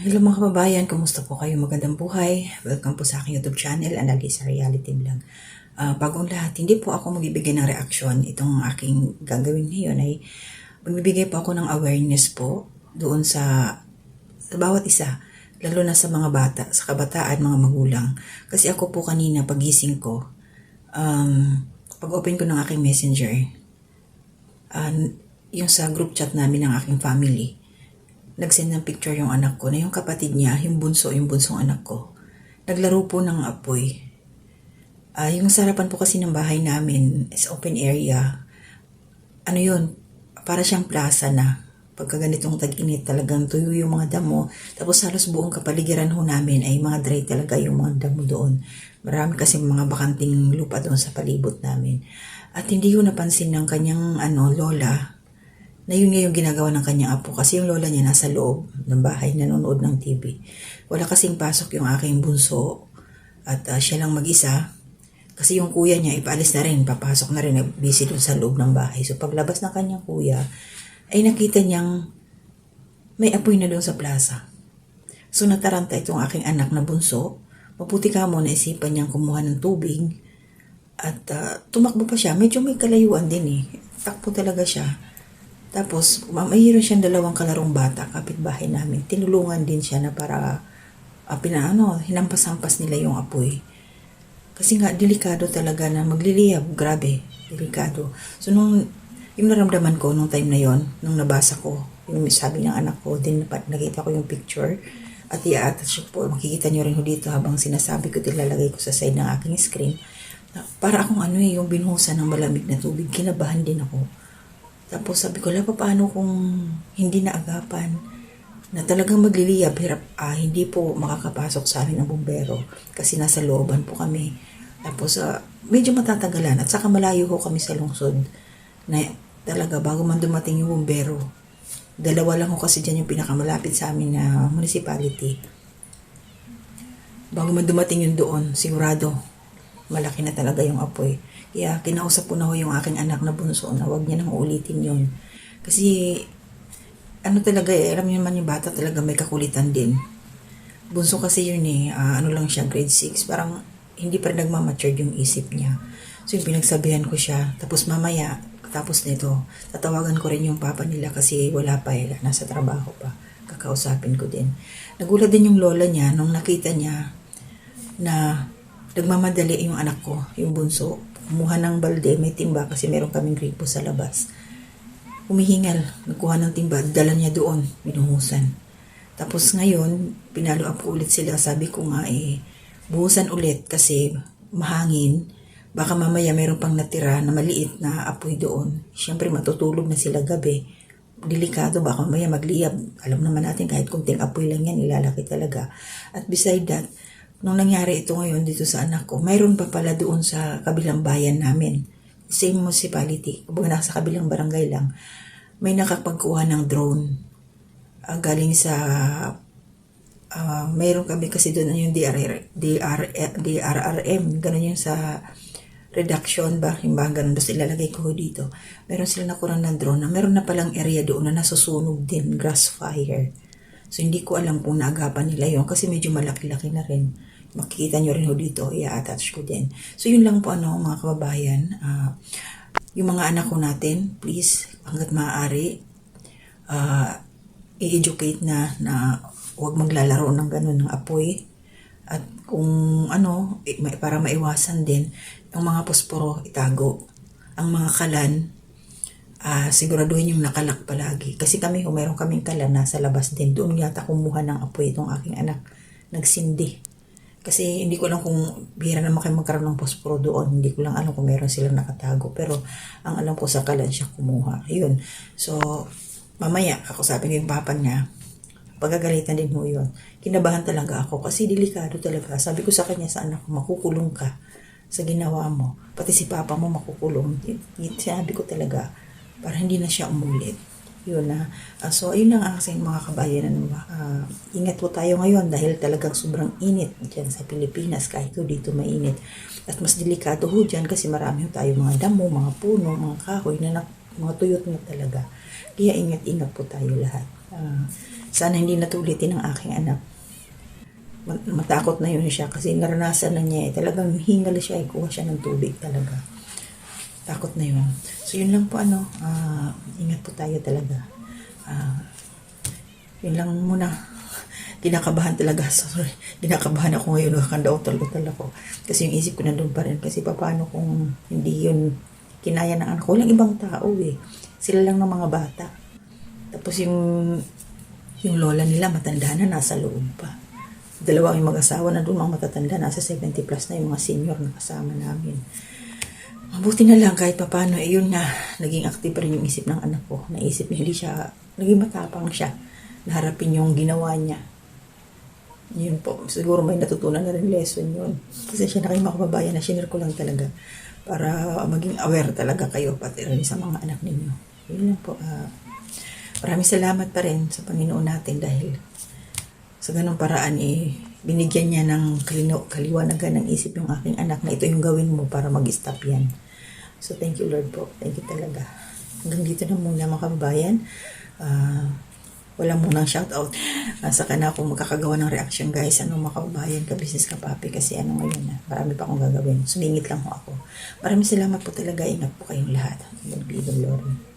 Hello mga kababayan, kumusta po kayo? Magandang buhay. Welcome po sa aking YouTube channel, Analisa Reality Vlog. Bagong lahat, hindi po ako magbibigay ng reaksyon. Itong aking gagawin ngayon ay magbibigay po ako ng awareness po doon sa bawat isa, lalo na sa mga bata, sa kabataan, mga magulang. Kasi ako po kanina pagising ko, pag-open ko ng aking messenger, yung sa group chat namin ng aking family, nagsend ng picture yung anak ko na yung kapatid niya, yung bunsong anak ko. Naglaro po ng apoy. Yung sarapan po kasi ng bahay namin is open area. Ano yun? Para siyang plaza na. Pagka ganitong tag-init, talagang tuyo yung mga damo. Tapos halos buong kapaligiran ho namin ay mga dry talaga yung mga damo doon. Marami kasi mga bakanting lupa doon sa palibot namin. At hindi ko napansin ng kanyang lola na yun nga yung ginagawa ng kanyang apo kasi yung lola niya nasa loob ng bahay nanonood ng TV. Wala kasing pasok yung aking bunso at siya lang mag-isa kasi yung kuya niya ipaalis na rin, papasok na rin, busy dun sa loob ng bahay. So paglabas ng kanyang kuya ay nakita niyang may apoy na doon sa plaza. So nataranta itong aking anak na bunso, mabuti ka mo naisipan niyang kumuha ng tubig at tumakbo pa siya. Medyo may kalayuan din eh, takbo talaga siya. Tapos, mayroon siyang dalawang kalarong bata, kapitbahay namin. Tinulungan din siya na para, hinampas-hampas nila yung apoy. Kasi nga, delikado talaga na magliliyab. Grabe, delikado. So, yung naramdaman ko nung time na yon, nung nabasa ko, yung sabi ng anak ko, din nakita ko yung picture, at i-attach po, makikita nyo rin dito habang sinasabi ko, ilalagay ko sa side ng aking screen. Para akong yung binuhusan ng malamig na tubig, kinabahan din ako. Tapos sabi ko, paano kung hindi naagapan na talagang magliliyab, hirap, hindi po makakapasok sa amin ng bumbero kasi nasa looban po kami. Tapos medyo matatagalan at saka malayo ho kami sa lungsod na talaga bago man dumating yung bumbero. Dalawa lang ho kasi dyan yung pinakamalapit sa amin na municipality. Bago man dumating yung doon, sigurado malaki na talaga yung apoy. Kaya kinausap ko na ho yung aking anak na bunso na huwag niya nang uulitin yun. Kasi talaga alam niyo naman yung bata talaga may kakulitan din. Bunso kasi yun lang siya, grade 6. Parang hindi pa rin nagmamature yung isip niya. So yung pinagsabihan ko siya. Tapos mamaya, tapos nito, tatawagan ko rin yung papa nila kasi wala pa nasa trabaho pa. Kakausapin ko din. Nagulat din yung lola niya nung nakita niya na nagmamadali yung anak ko, yung bunso. Kumuha ng balde, may timba kasi meron kaming gripo sa labas. Humihingal, nagkuha ng timba, dala niya doon, binuhusan. Tapos ngayon, pinalo up ulit sila. Sabi ko nga buhusan ulit kasi mahangin. Baka mamaya meron pang natira na maliit na apoy doon. Siyempre matutulog na sila gabi. Delikado, baka mamaya magliyab. Alam naman natin kahit kunting apoy lang yan, ilalaki talaga. At beside that, nung nangyari ito ngayon dito sa anak ko, mayroon pa pala doon sa kabilang bayan namin. Same municipality. Kumbaga nasa kabilang barangay lang. May nakapagkuha ng drone. Galing sa, mayroon kami kasi doon yung DRRM. Ganun yung sa reduction ba? Yung ba ganun. Basta ilalagay ko dito. Meron sila nakuha ng drone na meron na palang area doon na nasusunog din. Grass fire. So hindi ko alam kung naagapan nila yun kasi medyo malaki-laki na rin. Makikita nyo rin dito, i-attach ko din. So yun lang po mga kababayan. Yung mga anak ko natin, please, hanggat maaari, i-educate na huwag maglalaro ng ganun ng apoy. At kung para maiwasan din, yung mga posporo itago. Ang mga kalan, siguraduhin yung nakalak palagi. Kasi meron kaming kalan nasa labas din. Doon yata kumuha ng apoy itong aking anak. Nagsindi. Kasi hindi ko alam kung bihira naman kayo magkaroon ng posporo doon. Hindi ko lang alam kung meron silang nakatago. Pero ang alam ko sa kalan siya kumuha. Yun. So, mamaya, kakusapin ko yung papa niya. Pagagalitan din mo yun. Kinabahan talaga ako kasi delikado talaga. Sabi ko sa kanya sa anak ko, makukulong ka sa ginawa mo. Pati si papa mo makukulong. Sinabi ko talaga para hindi na siya umulit. Yun na. So, ayun lang ang aking mga kabayan. Ingat po tayo ngayon dahil talagang sobrang init dyan sa Pilipinas. Kahit dito mainit. At mas delikado ho dyan kasi marami ho tayo mga damo, mga puno, mga kahoy na mga tuyot na talaga. Kaya ingat-ingat po tayo lahat. Sana hindi natulitin ng aking anak. Matakot na yun siya kasi naranasan na niya talagang hingal siya, kuha siya ng tubig talaga. Takot na yun. So yun lang po ingat po tayo talaga. Yun lang muna. Kinakabahan talaga. Sorry. Kinakabahan ako ngayon. Nakakanda-utal-utal ako. Kasi yung isip ko na doon pa rin. Kasi paano kung hindi yun kinaya ng anak ko. Walang ibang tao eh. Sila lang ng mga bata. Tapos yung lola nila matanda na nasa loob pa. Dalawang yung mag-asawa na doon mga matatanda. Nasa 70 plus na yung mga senior na kasama namin. Mabuti na lang kahit paano. Yun na. Naging active rin yung isip ng anak ko. Naisip niya hindi siya. Naging matapang siya. Naharapin yung ginawa niya. Yun po. Siguro may natutunan na rin lesson yun. Kasi siya na kayo mga kababayan na sinare ko lang talaga para maging aware talaga kayo pati rin sa mga anak ninyo. Yun lang po. Maraming salamat pa rin sa Panginoon natin dahil sa ganung paraan binigyan niya ng kaliwanagan ng isip yung aking anak na ito yung gawin mo para mag-stop yan. So thank you Lord po. Thank you talaga. Hanggang dito na muna mga kababayan. Wala munang shoutout. Saka na ako magkakagawa ng reaction guys. Mga kababayan, ka-business, ka-papi. Kasi ngayon marami pa akong gagawin. Sumingit lang ako. Maraming salamat po talaga. Ingat po kayong lahat. God be the glory.